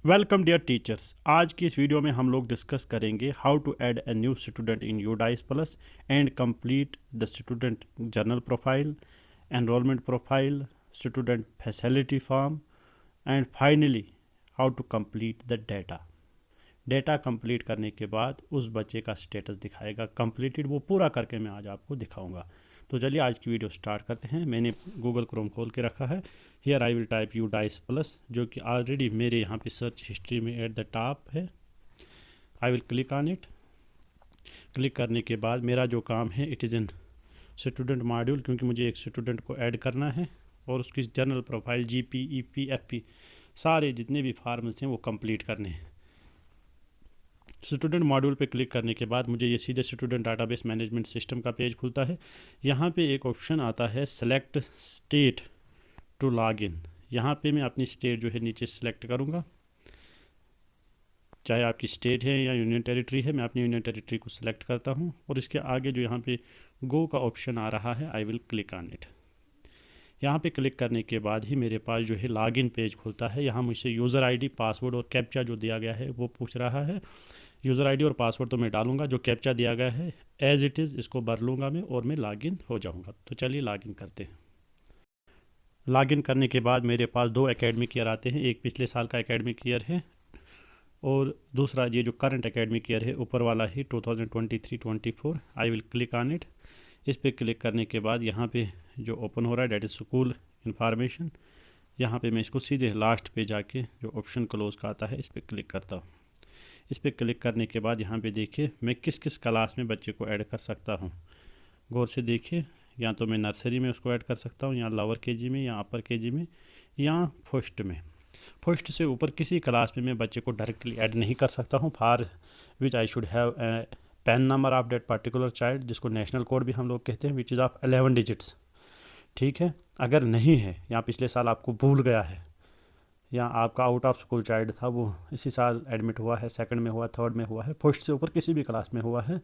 Welcome dear teachers. आज की इस वीडियो में हम लोग डिस्कस करेंगे how to add a new student in UDISE plus and complete the student general profile, enrolment profile, student facility form and finally how to complete the data complete करने के बाद उस बच्चे का स्टेटस दिखाएगा कंप्लीटेड, वो पूरा करके मैं आज आपको दिखाऊंगा। तो चलिए आज की वीडियो स्टार्ट करते हैं। मैंने गूगल क्रोम खोल के रखा है। Here I will type UDISE plus, जो कि ऑलरेडी मेरे यहाँ पे सर्च हिस्ट्री में एट द टॉप है। आई will click on it. Click करने के बाद मेरा जो काम है it is in student module, क्योंकि मुझे एक स्टूडेंट को ऐड करना है और उसकी general profile GP EP FP सारे जितने भी फॉर्म्स हैं वो कंप्लीट करने हैं। स्टूडेंट मॉड्यूल पे क्लिक करने के बाद मुझे ये सीधे स्टूडेंट डाटाबेस मैनेजमेंट सिस्टम का पेज खुलता है। यहाँ पे एक ऑप्शन आता है select state to log in. यहाँ पे मैं अपनी स्टेट जो है नीचे सेलेक्ट करूँगा, चाहे आपकी स्टेट है या यूनियन टेरिटरी है। मैं अपनी यूनियन टेरिटरी को सिलेक्ट करता हूँ और इसके आगे जो यहाँ पे गो का ऑप्शन आ रहा है आई विल क्लिक ऑन इट। यहाँ पे क्लिक करने के बाद ही मेरे पास जो है लॉगिन पेज खुलता है। यहाँ मुझसे यूज़र आईडी, पासवर्ड और कैप्चा जो दिया गया है वो पूछ रहा है। यूज़र आईडी और पासवर्ड तो मैं डालूंगा, जो कैप्चा दिया गया है एज़ इट इज़ इसको भर लूँगा मैं और मैं लॉगिन हो जाऊँगा। तो चलिए लॉगिन करते हैं। लॉगिन करने के बाद मेरे पास दो एकेडमिक ईयर आते हैं। एक पिछले साल का एकेडमिक ईयर है और दूसरा ये जो करंट एकेडमिक ईयर है ऊपर वाला ही 2023-24। आई विल क्लिक ऑन इट। इस पर क्लिक करने के बाद यहाँ पे जो ओपन हो रहा है डेट इज़ स्कूल इंफॉर्मेशन। यहाँ पे मैं इसको सीधे लास्ट पे जाके जो ऑप्शन क्लोज का आता है इस पर क्लिक करता हूँ। इस पर क्लिक करने के बाद यहाँ पे देखिए मैं किस किस क्लास में बच्चे को ऐड कर सकता हूँ। गौर से देखिए, या तो मैं नर्सरी में उसको ऐड कर सकता हूँ, या लोअर KG में, या अपर KG में, या फर्स्ट में। फर्स्ट से ऊपर किसी क्लास में मैं बच्चे को डायरेक्टली ऐड नहीं कर सकता हूँ, for which I should have pan number of that particular child, जिसको नेशनल कोड भी हम लोग कहते हैं, विच इज़ ऑफ 11 डिजिट्स। ठीक है, अगर नहीं है या पिछले साल आपको भूल गया है या आपका आउट ऑफ स्कूल चाइल्ड था, वो इसी साल एडमिट हुआ है, सेकंड में हुआ, थर्ड में हुआ है, फर्स्ट से ऊपर किसी भी क्लास में हुआ है,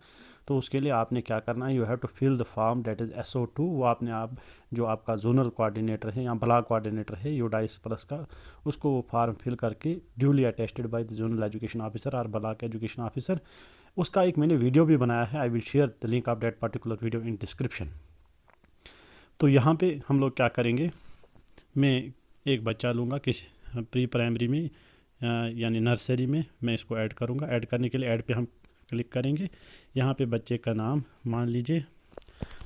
तो उसके लिए आपने क्या करना है, you have to fill the form that is SO2। वो आपने आप जो आपका जोनल कोऑर्डिनेटर है या ब्लॉक कोऑर्डिनेटर है यूडाइस प्लस का, उसको वो फॉर्म फिल करके duly attested by the zonal education officer और ब्लॉक एजुकेशन ऑफिसर। उसका एक मैंने वीडियो भी बनाया है। I will share the link of that particular video in description. तो यहाँ पे हम लोग क्या करेंगे, मैं एक बच्चा लूँगा किसी प्री प्राइमरी में यानी नर्सरी में, मैं इसको ऐड करूँगा। ऐड करने के लिए ऐड पे हम क्लिक करेंगे। यहाँ पे बच्चे का नाम मान लीजिए,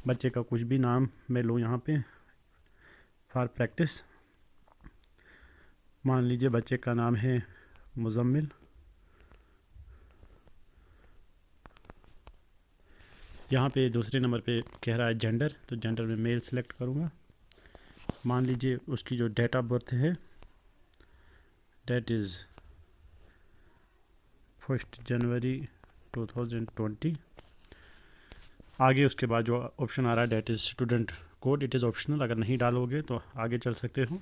बच्चे का कुछ भी नाम मैं लूँ यहाँ पे फॉर प्रैक्टिस। मान लीजिए बच्चे का नाम है मुजम्मिल। यहाँ पे दूसरे नंबर पे कह रहा है जेंडर, तो जेंडर में मेल सेलेक्ट करूँगा। मान लीजिए उसकी जो डेट ऑफ बर्थ है डेट इज़ 1 जनवरी 2020। आगे उसके बाद जो ऑप्शन आ रहा है that is student code, it is optional, अगर नहीं डालोगे तो आगे चल सकते हो।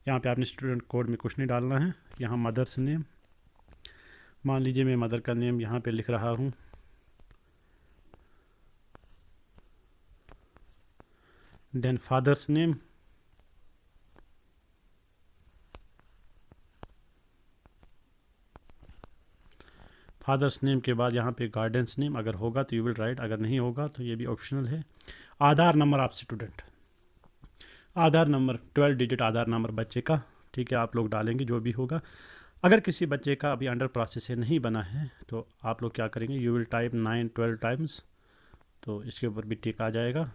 यहाँ पे आपने स्टूडेंट कोड में कुछ नहीं डालना है। यहाँ मदर्स नेम, मान लीजिए मैं मदर का नेम यहाँ पे लिख रहा हूँ then father's name, father's name के बाद यहाँ पे गार्डियंस नेम, अगर होगा तो यू विल राइट, अगर नहीं होगा तो ये भी ऑप्शनल है। Aadhaar number of student, Aadhaar number 12 digit Aadhaar number बच्चे का, ठीक है, आप लोग डालेंगे जो भी होगा। अगर किसी बच्चे का अभी अंडर प्रोसेस है, नहीं बना है, तो आप लोग क्या करेंगे, यू विल टाइप 9-12 टाइम्स, तो इसके ऊपर भी टिक आ जाएगा।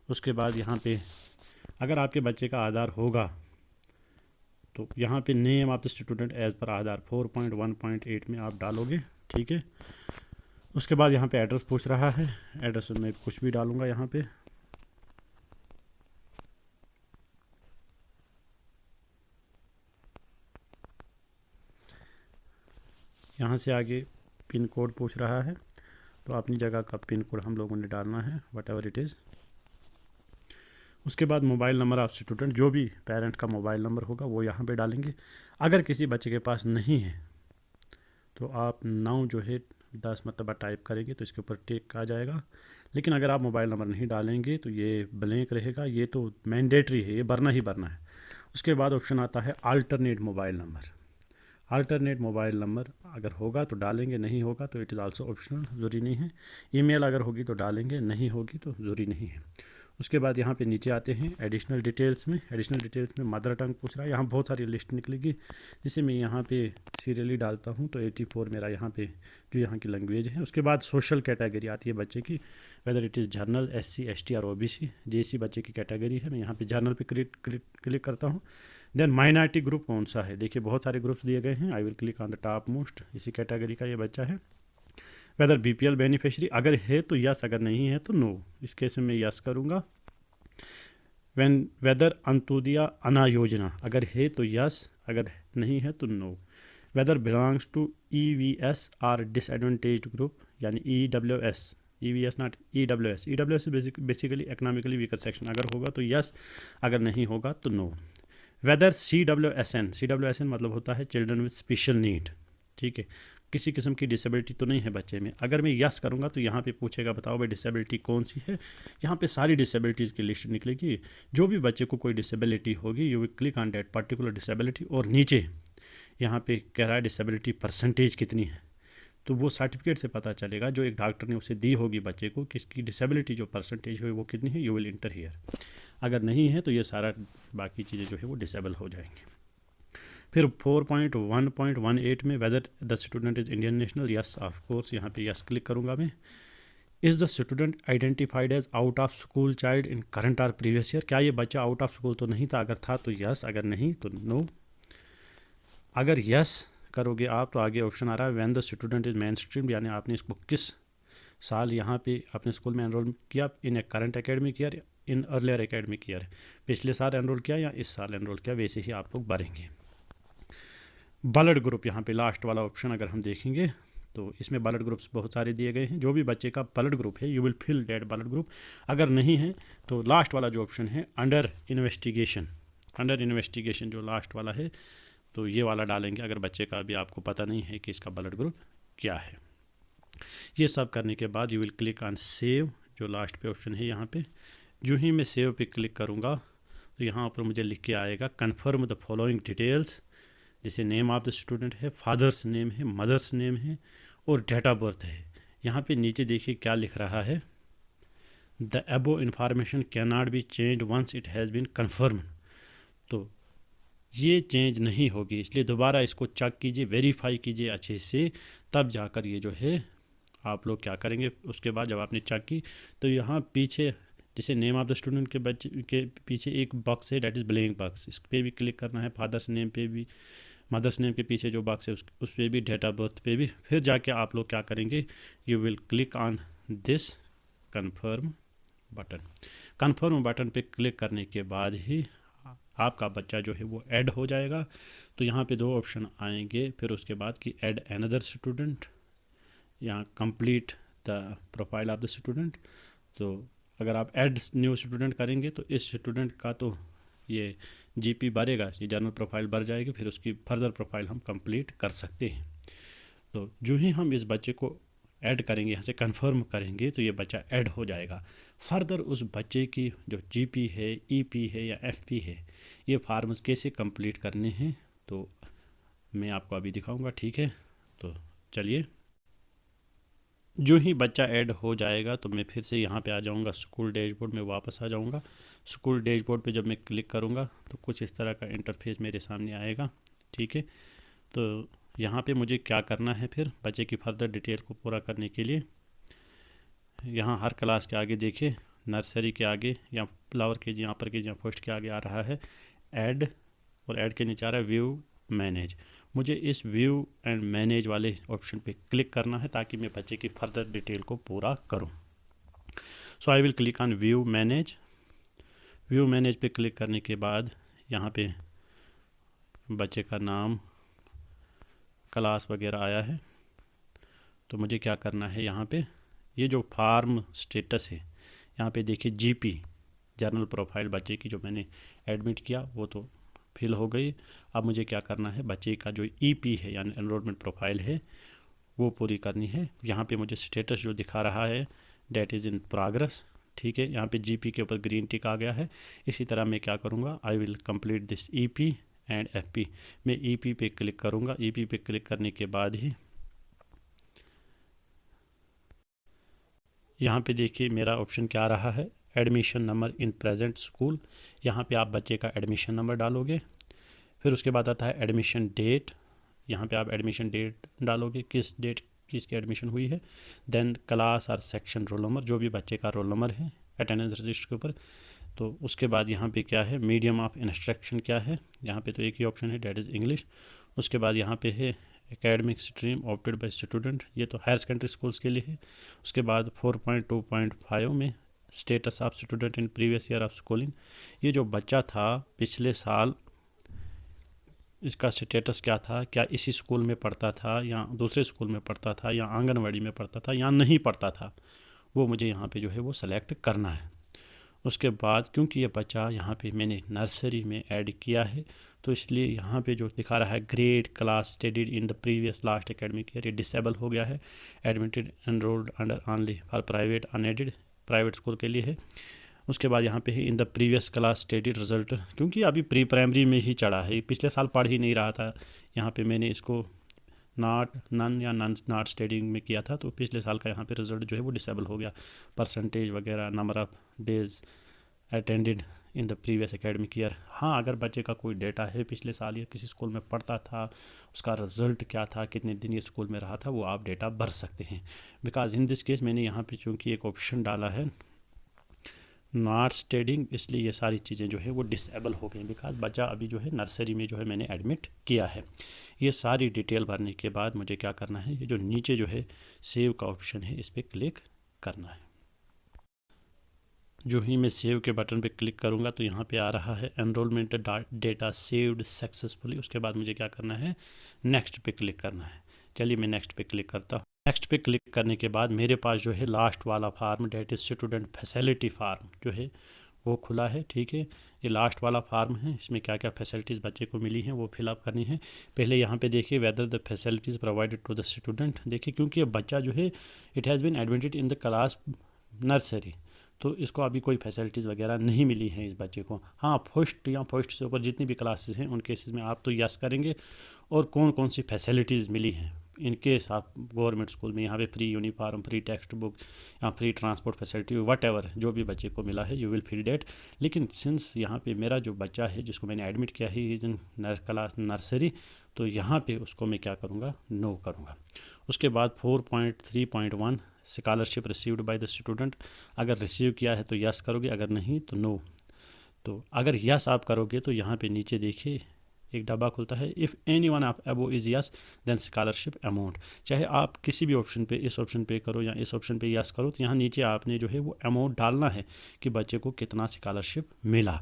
उसके बाद यहाँ पे अगर आपके बच्चे का आधार होगा तो यहाँ पे name of the student as per आधार 4.1.8 में आप डालोगे, ठीक है। उसके बाद यहाँ पे एड्रेस पूछ रहा है, एड्रेस में कुछ भी डालूँगा यहाँ पे। यहाँ से आगे पिन कोड पूछ रहा है, तो अपनी जगह का पिन कोड हम लोगों ने डालना है, वट एवर इट इज़। उसके बाद मोबाइल नंबर ऑफ स्टूडेंट, जो भी पेरेंट का मोबाइल नंबर होगा वो यहाँ पे डालेंगे। अगर किसी बच्चे के पास नहीं है तो आप 9 जो है 10 मतलब टाइप करेंगे तो इसके ऊपर टिक आ जाएगा। लेकिन अगर आप मोबाइल नंबर नहीं डालेंगे तो ये ब्लैंक रहेगा, ये तो मैंडेटरी है, ये भरना ही भरना है। उसके बाद ऑप्शन आता है alternate mobile number. Alternate mobile number अगर होगा तो डालेंगे, नहीं होगा तो इट इज़ आल्सो ऑप्शनल, ज़रूरी नहीं है। ईमेल अगर होगी तो डालेंगे, नहीं होगी तो ज़रूरी नहीं है। उसके बाद यहाँ पे नीचे आते हैं एडिशनल डिटेल्स में। एडिशनल डिटेल्स में मदर टंग पूछ रहा है, यहाँ बहुत सारी लिस्ट निकलेगी, जिसे मैं यहाँ पे सीरियली डालता हूँ तो 84 मेरा यहाँ पे जो यहाँ की लैंग्वेज है। उसके बाद सोशल कैटेगरी आती है बच्चे की, whether it is journal, SC ST और OBC। JC बच्चे की कैटेगरी है, मैं यहाँ पे जर्नल पे क्लिक करता हूँ। देन माइनॉरिटी ग्रुप कौन सा है, देखिए बहुत सारे ग्रुप्स दिए गए हैं। आई will click on the top most, इसी कैटेगरी का ये बच्चा है। वेदर BPL बेनिफिशरी अगर है तो यस, अगर नहीं है तो नो। इस केस में मैं यस करूँगा। वेदर अंत्योदया अन्न योजना अगर है तो यस, अगर नहीं है तो no. Whether belongs to EVS or disadvantaged group, यानी EWS, EVS not EWS। EWS basically economically weaker section, अगर होगा तो यस, अगर नहीं होगा तो नो। वेदर CWSN मतलब होता है चिल्ड्रन विद स्पेशल नीड, ठीक है, किसी किस्म की डिसेबिलिटी तो नहीं है बच्चे में। अगर मैं यस करूँगा तो यहाँ पे पूछेगा बताओ भाई डिसेबिलिटी कौन सी है। यहाँ पे सारी डिसेबिलिटीज़ की लिस्ट निकलेगी। जो भी बच्चे को कोई डिसेबिलिटी होगी you will click on that particular disability, और नीचे यहाँ पे कह रहा है डिसेबिलिटी परसेंटेज कितनी है, तो वो सर्टिफिकेट से पता चलेगा जो एक डॉक्टर ने उसे दी होगी बच्चे को, किसकी डिसेबिलिटी जो परसेंटेज है वो कितनी है। You will inter here. अगर नहीं है तो ये सारा बाकी चीज़ें जो है वो डिसेबल हो जाएंगी। फिर 4.1.18 में whether the student is Indian national, yes of course, यहाँ पे यस क्लिक करूँगा मैं। Is the student identified as out of school child in current और प्रीवियस ईयर, क्या ये बच्चा आउट ऑफ स्कूल तो नहीं था, अगर था तो यस, अगर नहीं तो नो। अगर यस करोगे आप तो आगे ऑप्शन आ रहा है when the student is main stream, यानी आपने इसको किस साल यहाँ पे अपने स्कूल में एनरोल किया, in a current academic year, in earlier academic year, पिछले साल एनरोल किया या इस साल एनरोल किया, वैसे ही आप लोग भरेंगे। ब्लड ग्रुप यहाँ पे लास्ट वाला ऑप्शन अगर हम देखेंगे तो इसमें ब्लड ग्रुप्स बहुत सारे दिए गए हैं। जो भी बच्चे का ब्लड ग्रुप है you will fill that blood group. अगर नहीं है तो लास्ट वाला जो ऑप्शन है अंडर इन्वेस्टिगेशन जो लास्ट वाला है तो ये वाला डालेंगे, अगर बच्चे का अभी आपको पता नहीं है कि इसका ब्लड ग्रुप क्या है। ये सब करने के बाद you will click on save, जो लास्ट पे ऑप्शन है यहाँ पे। जो ही मैं सेव पे क्लिक करूँगा तो यहाँ पर मुझे लिख के आएगा कन्फर्म द फॉलोइंग डिटेल्स, जैसे नेम ऑफ द स्टूडेंट है, फादर्स नेम है, मदर्स नेम है और डेट ऑफ बर्थ है। यहाँ पे नीचे देखिए क्या लिख रहा है, the above information can not be change once it has been confirm. तो ये चेंज नहीं होगी, इसलिए दोबारा इसको चेक कीजिए, वेरीफाई कीजिए अच्छे से, तब जाकर ये जो है आप लोग क्या करेंगे। उसके बाद जब आपने चेक की तो यहाँ पीछे जैसे नेम ऑफ द स्टूडेंट के बच्चे के पीछे एक बॉक्स है, डैट इज़ ब्लैंक बॉक्स, इस पर भी क्लिक करना है। फादर्स नेम पे भी, मदर्स नेम के पीछे जो बॉक्स है उस पर भी, डेट ऑफ बर्थ पे भी। फिर जाके आप लोग क्या करेंगे, you will click on this confirm button पे क्लिक करने के बाद ही आपका बच्चा जो है वो ऐड हो जाएगा। तो यहाँ पे दो ऑप्शन आएंगे, फिर उसके बाद कि ऐड अनदर स्टूडेंट, यहाँ complete the profile of the student. तो अगर आप ऐड न्यू स्टूडेंट करेंगे तो इस स्टूडेंट का तो ये GP भरेगा, ये जनरल प्रोफाइल भर जाएगी, फिर उसकी फर्दर प्रोफाइल हम कंप्लीट कर सकते हैं। तो जो ही हम इस बच्चे को ऐड करेंगे, यहाँ से कंफर्म करेंगे तो ये बच्चा ऐड हो जाएगा। फर्दर उस बच्चे की जो GP है, EP है या FP है, ये फार्म्स कैसे कंप्लीट करने हैं तो मैं आपको अभी दिखाऊंगा, ठीक है। तो चलिए, जो ही बच्चा ऐड हो जाएगा तो मैं फिर से यहाँ पे आ जाऊँगा, स्कूल डैशबोर्ड में वापस आ जाऊँगा। स्कूल डैशबोर्ड पे जब मैं क्लिक करूँगा तो कुछ इस तरह का इंटरफेस मेरे सामने आएगा, ठीक है। तो यहाँ पे मुझे क्या करना है, फिर बच्चे की फर्दर डिटेल को पूरा करने के लिए यहाँ हर क्लास के आगे देखिए, नर्सरी के आगे या फ्लावर KG, यहाँ पर KG या फर्स्ट के आगे आ रहा है ऐड, और ऐड के नीचे आ रहा है व्यू मैनेज। मुझे इस व्यू एंड मैनेज वाले ऑप्शन पे क्लिक करना है ताकि मैं बच्चे की फर्दर डिटेल को पूरा करूं। So I will click on view manage. View manage पे क्लिक करने के बाद यहाँ पे बच्चे का नाम, क्लास वगैरह आया है। तो मुझे क्या करना है, यहाँ पे ये जो फार्म स्टेटस है यहाँ पे देखिए GP जर्नल प्रोफाइल बच्चे की जो मैंने एडमिट किया वो तो फिल हो गई। अब मुझे क्या करना है, बच्चे का जो EP है यानी एनरोलमेंट प्रोफाइल है वो पूरी करनी है। यहाँ पे मुझे स्टेटस जो दिखा रहा है डेट इज़ इन प्रोग्रेस, ठीक है। यहाँ पे GP के ऊपर ग्रीन टिक आ गया है। इसी तरह मैं क्या करूँगा, I will complete this EP and FP। मैं EP पे क्लिक करूँगा। EP पे क्लिक करने के बाद ही यहाँ पे देखिए मेरा ऑप्शन क्या रहा है, admission number in present school. यहाँ पे आप बच्चे का एडमिशन नंबर डालोगे। फिर उसके बाद आता है एडमिशन डेट। यहाँ पे आप एडमिशन डेट डालोगे, किस डेट की इसकी एडमिशन हुई है। देन क्लास और सेक्शन रोल नंबर, जो भी बच्चे का रोल नंबर है अटेंडेंस रजिस्टर के ऊपर। तो उसके बाद यहाँ पे क्या है, मीडियम ऑफ इंस्ट्रक्शन क्या है। यहाँ पे तो एक ही ऑप्शन है, डेट इज़ इंग्लिश। उसके बाद यहाँ पे है academic stream opted by student, ये तो हायर सेकेंडरी स्कूल्स के लिए है। उसके बाद 4.2.5 में status of student in previous year of schooling, ये जो बच्चा था पिछले साल, इसका स्टेटस क्या था, क्या इसी स्कूल में पढ़ता था या दूसरे स्कूल में पढ़ता था या आंगनवाड़ी में पढ़ता था या नहीं पढ़ता था, वो मुझे यहाँ पे जो है वो सेलेक्ट करना है। उसके बाद क्योंकि ये बच्चा यहाँ पे मैंने नर्सरी में ऐड किया है, तो इसलिए यहाँ पे जो दिखा रहा है grade class studied in the previous last academic year, ये डिसेबल हो गया है। Admitted enrolled under only for private unaided, private school के लिए है। उसके बाद यहाँ पे है in the previous class studied result, क्योंकि अभी प्री प्राइमरी में ही चढ़ा है, पिछले साल पढ़ ही नहीं रहा था। यहाँ पे मैंने इसको नॉट नन या नन नॉट स्टडिंग में किया था, तो पिछले साल का यहाँ पे रिजल्ट जो है वो डिसेबल हो गया। परसेंटेज वगैरह, number of days attended in the previous academic year. हाँ, अगर बच्चे का कोई डेटा है पिछले साल या किसी स्कूल में पढ़ता था, उसका रिजल्ट क्या था, कितने दिन ये स्कूल में रहा था, वो आप डेटा भर सकते हैं। बिकॉज इन दिस केस मैंने यहाँ पे चूँकि एक ऑप्शन डाला है नॉट स्टडिंग, इसलिए ये सारी चीज़ें जो है वो डिसेबल हो गई। बिकॉज बच्चा अभी जो है नर्सरी में जो है मैंने एडमिट किया है। ये सारी डिटेल भरने के बाद मुझे क्या करना है, ये जो नीचे जो है सेव का ऑप्शन है, इस पर क्लिक करना है। जो ही मैं सेव के बटन पे क्लिक करूँगा तो यहाँ पे आ रहा है एनरोलमेंट डेटा सेव्ड सक्सेसफुली। उसके बाद मुझे क्या करना है, नेक्स्ट पे क्लिक करना है। चलिए मैं नेक्स्ट पे क्लिक करता हूँ। नेक्स्ट पे क्लिक करने के बाद मेरे पास जो है लास्ट वाला form, that is student facility form जो है वो खुला है। ठीक है, ये लास्ट वाला फार्म है, इसमें क्या क्या फैसिलिटीज़ बच्चे को मिली हैं वो फिलअप करनी है। पहले यहाँ पे देखिए whether the facilities provided to the student. देखिए क्योंकि ये बच्चा जो है it has been admitted in the class nursery, तो इसको अभी कोई फैसिलिटीज़ वगैरह नहीं मिली हैं इस बच्चे को। हाँ, फर्स्ट या फर्स्ट से ऊपर जितनी भी क्लासेस हैं उन केसेस में आप तो यस करेंगे, और कौन कौन सी फैसिलिटीज़ मिली हैं इन केस आप गवर्नमेंट स्कूल में, यहाँ पे free uniform, free text book या free transport facility, whatever जो भी बच्चे को मिला है यू विल फील डेट। लेकिन सिंस यहाँ पे मेरा जो बच्चा है जिसको मैंने एडमिट किया है इज इन क्लास नर्सरी, तो यहाँ पे उसको मैं क्या करूँगा, नो करूँगा। उसके बाद 4.3.1 scholarship received by the student, अगर रिसीव किया है तो यस करोगे, अगर नहीं तो नो। तो अगर यस आप करोगे तो यहाँ पे नीचे देखिए एक डब्बा खुलता है, if any one of above is yes then scholarship amount. चाहे आप किसी भी ऑप्शन पे, इस ऑप्शन पे करो या इस ऑप्शन पे यस करो, तो यहाँ नीचे आपने जो है वो अमाउंट डालना है कि बच्चे को कितना स्कॉलरशिप मिला।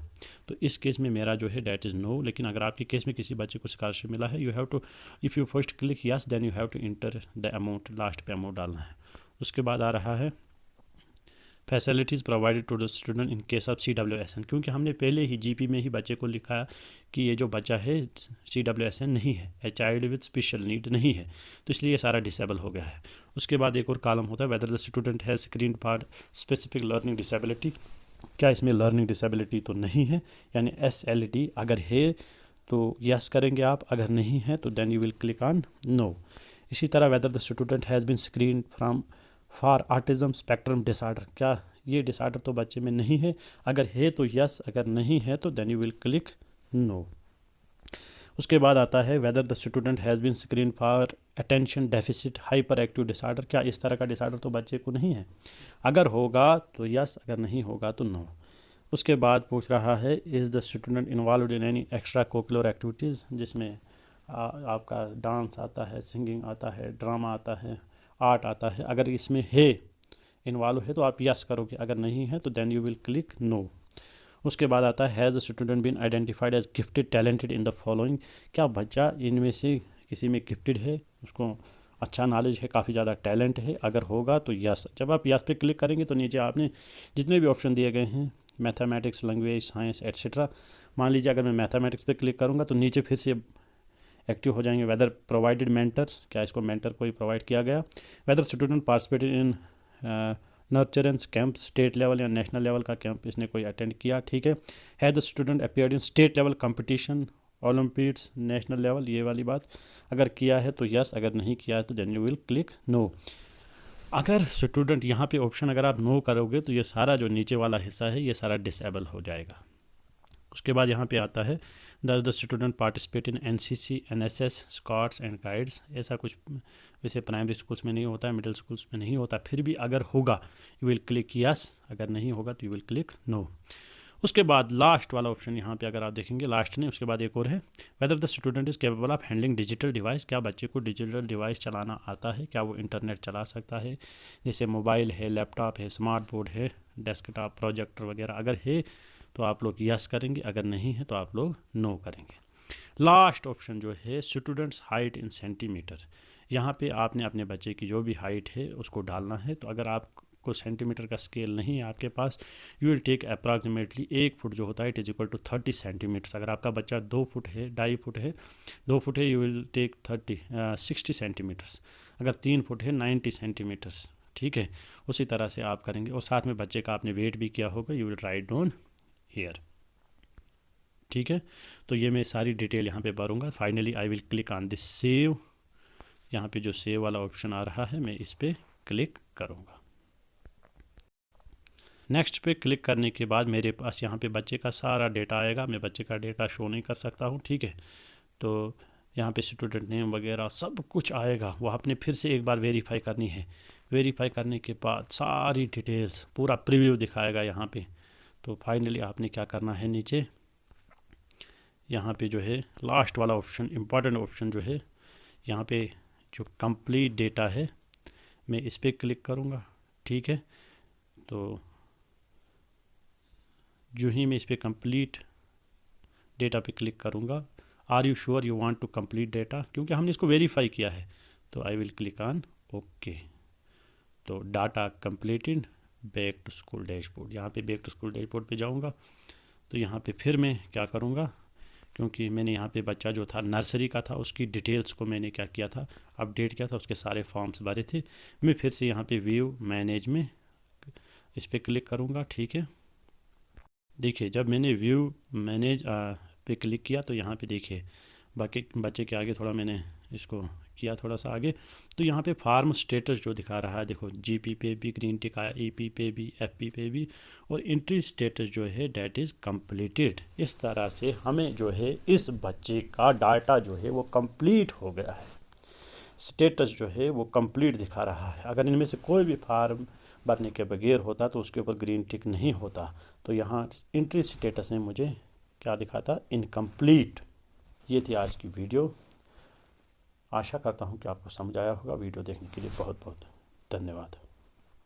तो इस केस में मेरा जो है डेट इज़ नो। लेकिन अगर आपके केस में किसी बच्चे को स्कॉलरशिप मिला है, you have to, if you first click yes then you have to enter the amount, last पे अमाउंट डालना है। उसके बाद आ रहा है facilities provided to the student in case of CWSN, क्योंकि हमने पहले ही GP में ही बच्चे को लिखा कि ये जो बच्चा है CWSN नहीं है, a child with special need नहीं है, तो इसलिए ये सारा डिसेबल हो गया है। उसके बाद एक और कॉलम होता है whether the student has screen for specific learning disability, क्या इसमें लर्निंग डिसेबिलिटी तो नहीं है, यानी SLD अगर है तो यस करेंगे आप, अगर नहीं है तो then you will click on no. इसी तरह whether the student has been screen from for autism spectrum disorder, क्या ये डिसऑर्डर तो बच्चे में नहीं है, अगर है तो यस, अगर नहीं है तो then you will click no. उसके बाद आता है whether the student has been screen for attention deficit hyper active disorder, क्या इस तरह का डिसऑर्डर तो बच्चे को नहीं है, अगर होगा तो यस, अगर नहीं होगा तो नो। उसके बाद पूछ रहा है is the student involve in any extra cocurricular activities, जिसमें आपका डांस आता है, सिंगिंग आता है, ड्रामा आता है, आर्ट आता है, अगर इसमें है, इन्वॉल्व है तो आप यस करोगे, अगर नहीं है तो then you will click no. उसके बाद आता है has the student been identified as gifted talented in the following, क्या बच्चा इनमें से किसी में गिफ्टेड है, उसको अच्छा नॉलेज है, काफ़ी ज़्यादा टैलेंट है, अगर होगा तो यस। जब आप यस पे क्लिक करेंगे तो नीचे आपने जितने भी ऑप्शन दिए गए हैं, मैथमेटिक्स, लैंग्वेज, साइंस एट्सेट्रा, मान लीजिए अगर मैं मैथमेटिक्स पे क्लिक करूँगा तो नीचे फिर से एक्टिव हो जाएंगे। वेदर प्रोवाइडेड मेंटर्स, क्या इसको मेंटर कोई प्रोवाइड किया गया, whether student participated in nurturance camp, state level या नेशनल लेवल का कैंप इसने कोई अटेंड किया, ठीक है। Has the student appeared in state level competition olympiads, national level, ये वाली बात अगर किया है तो यस, अगर नहीं किया है तो then you will click no. अगर स्टूडेंट यहाँ पे ऑप्शन अगर आप नो करोगे तो ये सारा जो नीचे वाला हिस्सा है ये सारा डिसेबल हो जाएगा। उसके बाद यहाँ पे आता है does the student participate in NCC, NSS, scouts and guides. ऐसा कुछ वैसे प्राइमरी स्कूल्स में नहीं होता है, मिडिल स्कूल्स में नहीं होता, फिर भी अगर होगा यू विल क्लिक यस, अगर नहीं होगा तो यू विल क्लिक नो। उसके बाद लास्ट वाला ऑप्शन यहाँ पे अगर आप देखेंगे, लास्ट नहीं, उसके बाद एक और है whether the student is capable of handling digital device. क्या बच्चे को डिजिटल डिवाइस चलाना आता है, क्या वो इंटरनेट चला सकता है, जैसे मोबाइल है, लैपटॉप है, स्मार्ट बोर्ड है, डेस्कटॉप, प्रोजेक्टर वगैरह। अगर है तो आप लोग यस करेंगे, अगर नहीं है तो आप लोग नो करेंगे। लास्ट ऑप्शन जो है स्टूडेंट्स हाइट इन सेंटीमीटर, यहाँ पे आपने अपने बच्चे की जो भी हाइट है उसको डालना है। तो अगर आपको सेंटीमीटर का स्केल नहीं है आपके पास, you will take approximately 1 foot जो होता है it is equal to 30 centimetres. अगर आपका बच्चा 2 फुट है, 2.5 फुट है, 2 फुट है, यू विल टेक 60 सेंटीमीटर्स। अगर 3 फुट है 90 सेंटीमीटर्स, ठीक है। उसी तरह से आप करेंगे और साथ में बच्चे का आपने वेट भी किया होगा, you will write down here, ठीक है। तो ये मैं सारी डिटेल यहाँ पे भरूँगा। Finally I will click on this save. यहाँ पे जो सेव वाला ऑप्शन आ रहा है मैं इस पर क्लिक करूँगा। नेक्स्ट पे क्लिक करने के बाद मेरे पास यहाँ पे बच्चे का सारा डेटा आएगा। मैं बच्चे का डेटा शो नहीं कर सकता हूँ, ठीक है। तो यहाँ पे स्टूडेंट नेम वगैरह सब कुछ आएगा, वो आपने फिर से एक बार वेरीफाई करनी है। वेरीफाई करने के बाद सारी डिटेल्स पूरा प्रीव्यू दिखाएगा यहाँ पे। तो फाइनली आपने क्या करना है, नीचे यहाँ पे जो है लास्ट वाला ऑप्शन, इम्पॉर्टेंट ऑप्शन जो है यहाँ पे जो कंप्लीट डेटा है, मैं इस पर क्लिक करूँगा, ठीक है। तो जो ही मैं इस पर कंप्लीट डेटा पे क्लिक करूँगा, are you sure you want to complete data, क्योंकि हमने इसको वेरीफाई किया है। तो I will click on okay. तो data completed, back to school dashboard, यहाँ पे बैक टू स्कूल डैशबोर्ड पे जाऊँगा। तो यहाँ पे फिर मैं क्या करूँगा, क्योंकि मैंने यहाँ पे बच्चा जो था नर्सरी का था उसकी डिटेल्स को मैंने क्या किया था, अपडेट किया था, उसके सारे फॉर्म्स भरे थे। मैं फिर से यहाँ पे व्यू मैनेज में इस पर क्लिक करूँगा, ठीक है। देखिए जब मैंने व्यू मैनेज पे क्लिक किया तो यहाँ पे देखिए बाकी बच्चे के आगे थोड़ा मैंने इसको किया थोड़ा सा आगे, तो यहाँ पे फार्म स्टेटस जो दिखा रहा है, देखो जीपी पे भी ग्रीन टिक आया, ईपी पे भी, एफपी पे भी, और एंट्री स्टेटस जो है डैट इज़ कंप्लीटेड। इस तरह से हमें जो है इस बच्चे का डाटा जो है वो कंप्लीट हो गया है, स्टेटस जो है वो कंप्लीट दिखा रहा है। अगर इनमें से कोई भी फार्म भरने के बगैर होता तो उसके ऊपर ग्रीन टिक नहीं होता। तो यहाँ एंट्री स्टेटस ने मुझे क्या दिखाता, इनकम्प्लीट। ये थी आज की वीडियो। आशा करता हूँ कि आपको समझ आया होगा। वीडियो देखने के लिए बहुत बहुत धन्यवाद।